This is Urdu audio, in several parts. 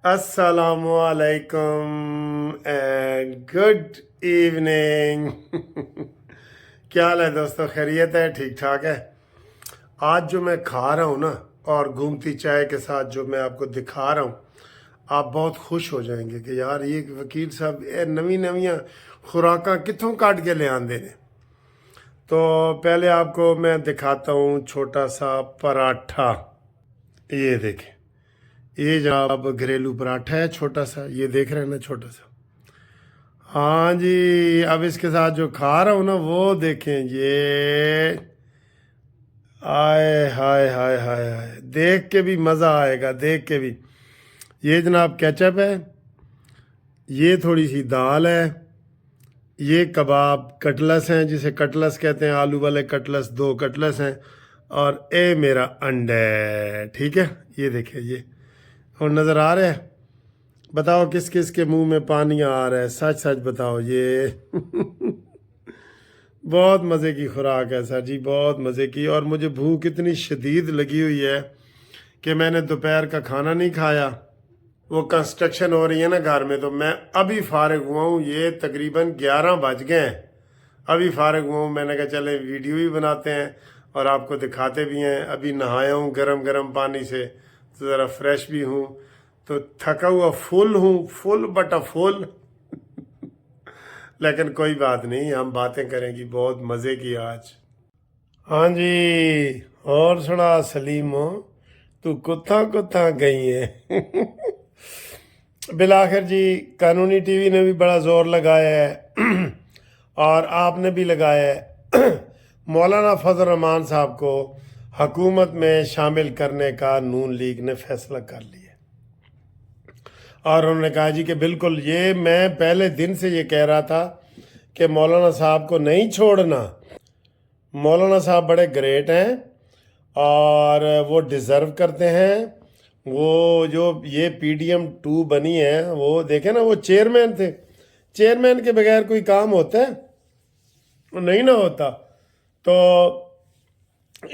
السلام علیکم اینڈ گڈ ایوننگ کیا حال ہے دوستو؟ خیریت ہے؟ ٹھیک ٹھاک ہے؟ آج جو میں کھا رہا ہوں نا، اور گومتی چائے کے ساتھ جو میں آپ کو دکھا رہا ہوں، آپ بہت خوش ہو جائیں گے کہ یار یہ وکیل صاحب نویں نویاں خوراکاں کتوں کٹ کے لے آندے نے۔ تو پہلے آپ کو میں دکھاتا ہوں چھوٹا سا پراٹھا۔ یہ دیکھیں، یہ جناب گھریلو پراٹھا ہے چھوٹا سا، یہ دیکھ رہے ہیں نا چھوٹا سا۔ ہاں جی، اب اس کے ساتھ جو کھا رہا ہوں نا وہ دیکھیں، یہ آئے ہائے ہائے ہائے ہائے، دیکھ کے بھی مزہ آئے گا، دیکھ کے بھی۔ یہ جناب کیچپ ہے، یہ تھوڑی سی دال ہے، یہ کباب کٹلس ہیں جسے کٹلس کہتے ہیں، آلو والے کٹلس 2 کٹلس ہیں، اور اے میرا انڈا ہے، ٹھیک ہے؟ یہ دیکھیں، یہ اور نظر آ رہا ہے؟ بتاؤ کس کس کے منہ میں پانی آ رہا ہے؟ سچ سچ بتاؤ۔ یہ بہت مزے کی خوراک ہے سر جی، بہت مزے کی۔ اور مجھے بھوک اتنی شدید لگی ہوئی ہے کہ میں نے دوپہر کا کھانا نہیں کھایا۔ وہ کنسٹرکشن ہو رہی ہے نا گھر میں، تو میں ابھی فارغ ہوا ہوں، یہ تقریباً 11 بج گئے ہیں، ابھی فارغ ہوا ہوں۔ میں نے کہا چلیں ویڈیو بھی بناتے ہیں اور آپ کو دکھاتے بھی ہیں۔ ابھی نہایا ہوں گرم گرم پانی سے، تو ذرا فریش بھی ہوں، تو تھکا ہوا فل ہوں، فل بٹا فل لیکن کوئی بات نہیں، ہم باتیں کریں گی، بہت مزے کی آج۔ ہاں جی، اور سنا سلیمو، تو کتھاں کتھاں گئی ہے؟ بالآخر جی قانونی ٹی وی نے بھی بڑا زور لگایا ہے اور آپ نے بھی لگایا ہے۔ مولانا فضل الرحمان صاحب کو حکومت میں شامل کرنے کا نون لیگ نے فیصلہ کر لیا، اور انہوں نے کہا جی کہ بالکل، یہ میں پہلے دن سے یہ کہہ رہا تھا کہ مولانا صاحب کو نہیں چھوڑنا۔ مولانا صاحب بڑے گریٹ ہیں اور وہ ڈیزرو کرتے ہیں۔ وہ جو یہ پی ڈی ایم 2 بنی ہے، وہ دیکھیں نا، وہ چیئرمین تھے، چیئرمین کے بغیر کوئی کام ہوتا ہے؟ وہ نہیں نہ ہوتا۔ تو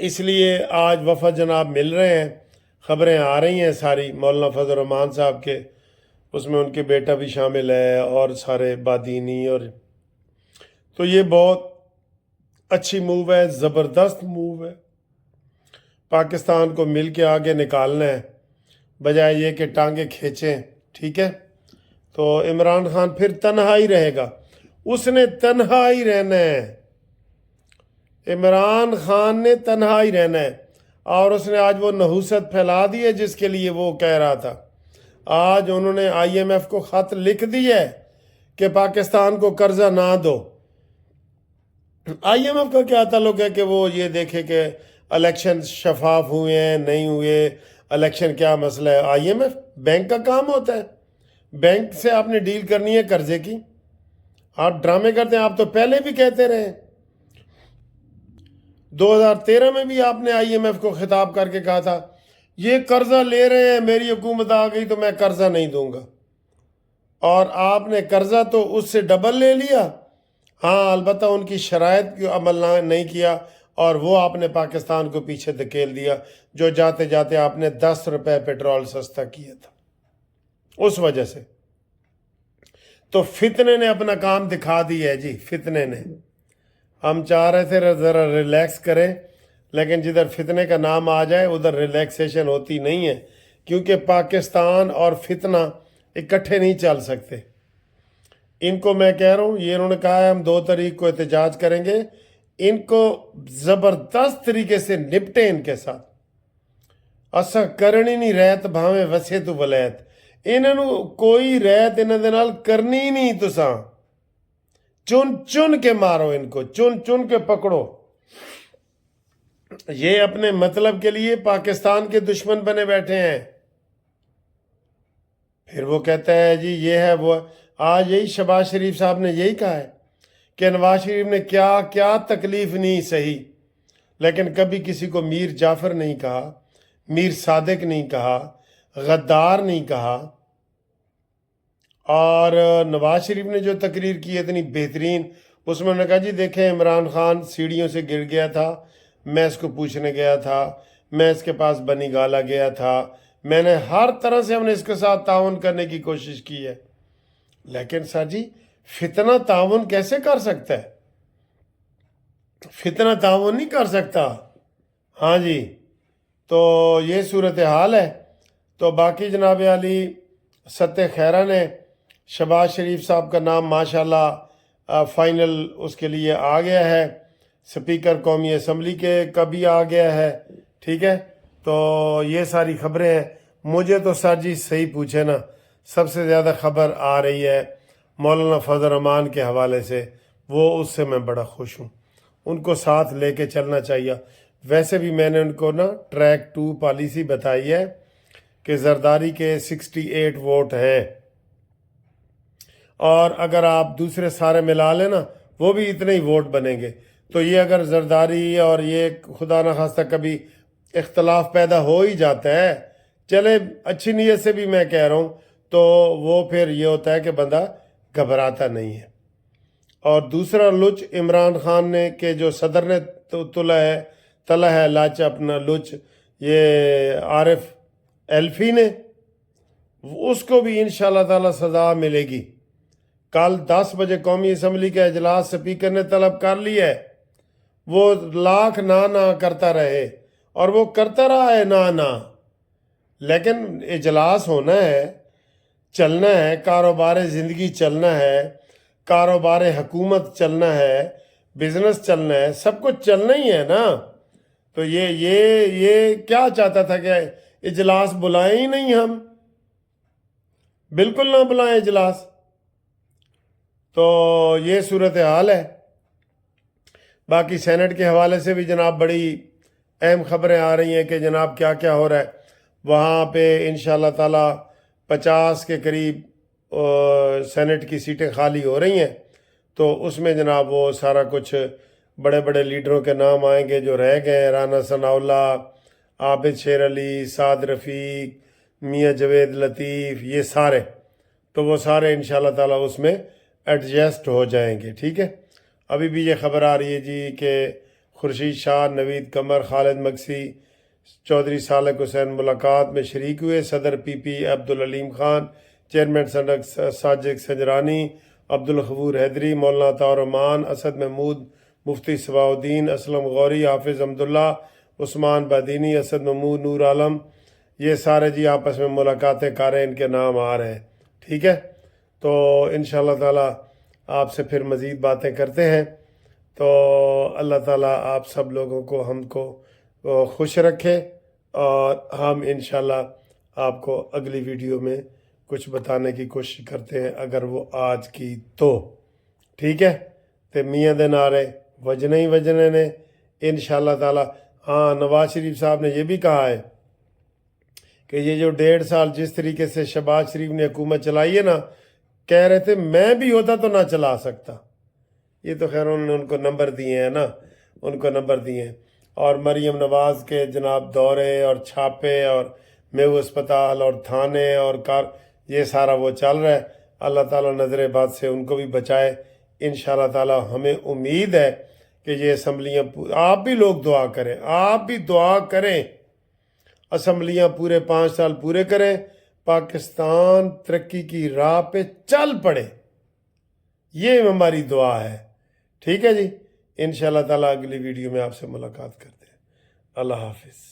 اس لیے آج وفد جناب مل رہے ہیں، خبریں آ رہی ہیں ساری مولانا فضل الرحمان صاحب کے، اس میں ان کے بیٹا بھی شامل ہے اور سارے بادینی، اور تو یہ بہت اچھی موو ہے، زبردست موو ہے۔ پاکستان کو مل کے آگے نکالنا ہے، بجائے یہ کہ ٹانگیں کھینچیں، ٹھیک ہے؟ تو عمران خان پھر تنہا ہی رہے گا، اس نے تنہا ہی رہنا ہے، عمران خان نے تنہا ہی رہنا ہے۔ اور اس نے آج وہ نحوست پھیلا دی ہے جس کے لیے وہ کہہ رہا تھا۔ آج انہوں نے آئی ایم ایف کو خط لکھ دیا ہے کہ پاکستان کو قرضہ نہ دو۔ آئی ایم ایف کا کیا تعلق ہے کہ وہ یہ دیکھے کہ الیکشن شفاف ہوئے ہیں نہیں ہوئے، الیکشن کیا مسئلہ ہے؟ آئی ایم ایف بینک کا کام ہوتا ہے، بینک سے آپ نے ڈیل کرنی ہے قرضے کی۔ آپ ڈرامے کرتے ہیں، آپ تو پہلے بھی کہتے رہے، 2013 میں بھی آپ نے آئی ایم ایف کو خطاب کر کے کہا تھا یہ قرضہ لے رہے ہیں، میری حکومت آ گئی تو میں قرضہ نہیں دوں گا، اور آپ نے قرضہ تو اس سے ڈبل لے لیا۔ ہاں، البتہ ان کی شرائط کی عمل نہیں کیا، اور وہ آپ نے پاکستان کو پیچھے دھکیل دیا، جو جاتے جاتے آپ نے 10 روپے پیٹرول سستا کیا تھا اس وجہ سے۔ تو فتنے نے اپنا کام دکھا دیا ہے جی، فتنے نے۔ ہم چاہ رہے تھے ذرا ریلیکس کریں، لیکن جدھر فتنے کا نام آ جائے ادھر ریلیکسیشن ہوتی نہیں ہے، کیونکہ پاکستان اور فتنہ اکٹھے نہیں چل سکتے۔ ان کو میں کہہ رہا ہوں، یہ انہوں نے کہا ہے ہم 2 تاریخ کو احتجاج کریں گے، ان کو زبردست طریقے سے نپٹیں ان کے ساتھ۔ اسا کرنی نہیں ریت بھاویں وسے تو ولیت، انہوں کوئی ریت انہوں دے نال کرنی نہیں، تساں چن چن کے مارو، ان کو چن چن کے پکڑو۔ یہ اپنے مطلب کے لیے پاکستان کے دشمن بنے بیٹھے ہیں۔ پھر وہ کہتا ہے جی یہ ہے وہ، آج یہی شہباز شریف صاحب نے یہی کہا ہے کہ نواز شریف نے کیا کیا تکلیف نہیں سہی، لیکن کبھی کسی کو میر جعفر نہیں کہا، میر صادق نہیں کہا، غدار نہیں کہا۔ اور نواز شریف نے جو تقریر کی اتنی بہترین، اس میں انہوں نے کہا جی دیکھیں عمران خان سیڑھیوں سے گر گیا تھا، میں اس کو پوچھنے گیا تھا، میں اس کے پاس بنی گالا گیا تھا، میں نے ہر طرح سے ہم نے اس کے ساتھ تعاون کرنے کی کوشش کی ہے، لیکن سر جی فتنہ تعاون کیسے کر سکتا ہے؟ فتنہ تعاون نہیں کر سکتا۔ ہاں جی، تو یہ صورتحال ہے۔ تو باقی جناب علی ستہ خیرہ نے شہباز شریف صاحب کا نام ماشاءاللہ فائنل اس کے لیے آ گیا ہے، سپیکر قومی اسمبلی کے کا بھی آ گیا ہے، ٹھیک ہے۔ تو یہ ساری خبریں ہیں۔ مجھے تو سر جی صحیح پوچھے نا، سب سے زیادہ خبر آ رہی ہے مولانا فضل الرحمان کے حوالے سے، وہ اس سے میں بڑا خوش ہوں، ان کو ساتھ لے کے چلنا چاہیے۔ ویسے بھی میں نے ان کو نا ٹریک 2 پالیسی بتائی ہے کہ زرداری کے 68 ووٹ ہیں، اور اگر آپ دوسرے سارے ملا لیں نا وہ بھی اتنے ہی ووٹ بنیں گے۔ تو یہ اگر زرداری اور یہ خدا نخواستہ کبھی اختلاف پیدا ہو ہی جاتا ہے، چلے اچھی نیت سے بھی میں کہہ رہا ہوں، تو وہ پھر یہ ہوتا ہے کہ بندہ گھبراتا نہیں ہے۔ اور دوسرا لچ عمران خان نے کہ جو صدر نے تلا ہے لاچ اپنا لچ، یہ عارف ایلفی نے، اس کو بھی انشاءاللہ تعالی سزا ملے گی۔ کل 10 بجے قومی اسمبلی کا اجلاس سپیکر نے طلب کر لیا ہے، وہ لاکھ نہ کرتا رہے، اور وہ کرتا رہا ہے نہ، لیکن اجلاس ہونا ہے، چلنا ہے، کاروبار زندگی چلنا ہے، کاروبار حکومت چلنا ہے، بزنس چلنا ہے، سب کچھ چلنا ہی ہے نا۔ تو یہ کیا چاہتا تھا کہ اجلاس بلائیں ہی نہیں، ہم بالکل نہ بلائیں اجلاس۔ تو یہ صورتحال ہے۔ باقی سینٹ کے حوالے سے بھی جناب بڑی اہم خبریں آ رہی ہیں کہ جناب کیا کیا ہو رہا ہے وہاں پہ۔ انشاءاللہ تعالی 50 کے قریب سینٹ کی سیٹیں خالی ہو رہی ہیں، تو اس میں جناب وہ سارا کچھ بڑے بڑے لیڈروں کے نام آئیں گے جو رہ گئے ہیں، رانا ثناء اللہ، عابد شیر علی، سعد رفیق، میاں جوید لطیف، یہ سارے، تو وہ سارے انشاءاللہ تعالی اس میں ایڈجسٹ ہو جائیں گے، ٹھیک ہے۔ ابھی بھی یہ خبر آ رہی ہے جی کہ خورشید شاہ، نوید قمر، خالد مکسی، چودھری صالح حسین ملاقات میں شریک ہوئے۔ صدر پی پی عبدالعلیم خان، چیئرمین ساجد سنجرانی، عبدالغفور حیدری، مولانا عطاء الرحمان، اسد محمود، مفتی صباح الدین، اسلم غوری، حافظ عبداللہ، عثمان بادینی، اسد محمود، نور عالم، یہ سارے جی آپس میں ملاقاتیں کر رہے ہیں، ان کے نام آ رہے ہیں، ٹھیک ہے۔ تو انشاءاللہ تعالی آپ سے پھر مزید باتیں کرتے ہیں۔ تو اللہ تعالیٰ آپ سب لوگوں کو، ہم کو خوش رکھے، اور ہم انشاءاللہ آپ کو اگلی ویڈیو میں کچھ بتانے کی کوشش کرتے ہیں، اگر وہ آج کی تو ٹھیک ہے۔ تو میاں دے نعرے وجنے ہی وجنے نے انشاءاللہ تعالیٰ۔ ہاں، نواز شریف صاحب نے یہ بھی کہا ہے کہ یہ جو 1.5 سال جس طریقے سے شہباز شریف نے حکومت چلائی ہے نا، کہہ رہے تھے میں بھی ہوتا تو نہ چلا سکتا۔ یہ تو خیر انہوں نے ان کو نمبر دیے ہیں نا، ان کو نمبر دیے ہیں۔ اور مریم نواز کے جناب دورے اور چھاپے اور میو اسپتال اور تھانے اور یہ سارا وہ چل رہا ہے۔ اللہ تعالیٰ نظر باد سے ان کو بھی بچائے انشاءاللہ تعالیٰ۔ ہمیں امید ہے کہ یہ اسمبلیاں، آپ بھی لوگ دعا کریں، آپ بھی دعا کریں، اسمبلیاں پورے 5 سال پورے کریں، پاکستان ترقی کی راہ پہ چل پڑے، یہ ہماری دعا ہے، ٹھیک ہے جی۔ انشاءاللہ تعالیٰ اگلی ویڈیو میں آپ سے ملاقات کرتے ہیں۔ اللہ حافظ۔